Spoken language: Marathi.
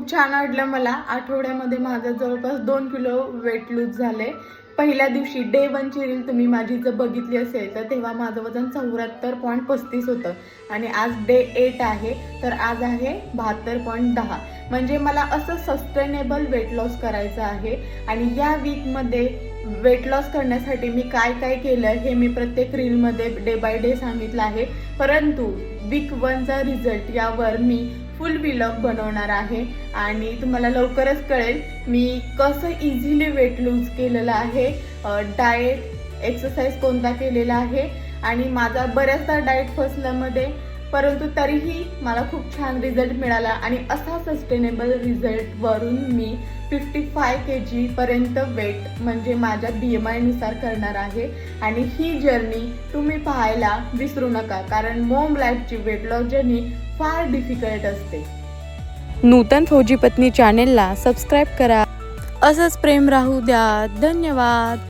खूप छान वाटलं मला। आठवड्यामध्ये माझं जवळपास 2 किलो वेट लूज झाले। पहिल्या दिवशी डे 1 ची रील तुम्ही माझी जर बघितली असेल तर तेव्हा माझं वजन 74.35 होतं आणि आज डे 8 आहे, तर आज आहे 72.10। म्हणजे मला असं सस्टेनेबल वेट लॉस करायचं आहे आणि या वीकमध्ये वेट लॉस करण्यासाठी मी काय काय केलं हे मी प्रत्येक रीलमध्ये डे बाय डे सांगितलं आहे। परंतु वीक 1चा रिझल्ट यावर मी फुल व्लॉग बनवणार आहे आणि तुम्हाला लवकरच कळेल मी कसं इझिली वेट लूज केलेलं आहे, डाएट एक्सरसाइज कोणता केलेला आहे आणि माझा बऱ्याचदा डाएट फसल्यामध्ये, परंतु तरीही मला खूप छान रिझल्ट मिळाला आणि असा सस्टेनेबल रिझल्ट वरून मी 55 kg पर्यंत वेट म्हणजे माझ्या BMI नुसार करणार आहे आणि ही जर्नी तुम्ही पाहायला विसरू नका, कारण मॉम लाईफची वेट लॉस जर्नी फार डिफिकल्ट असते। नूतन फौजी पत्नी चॅनेलला सबस्क्राईब करा। असंच प्रेम राहू द्या। धन्यवाद।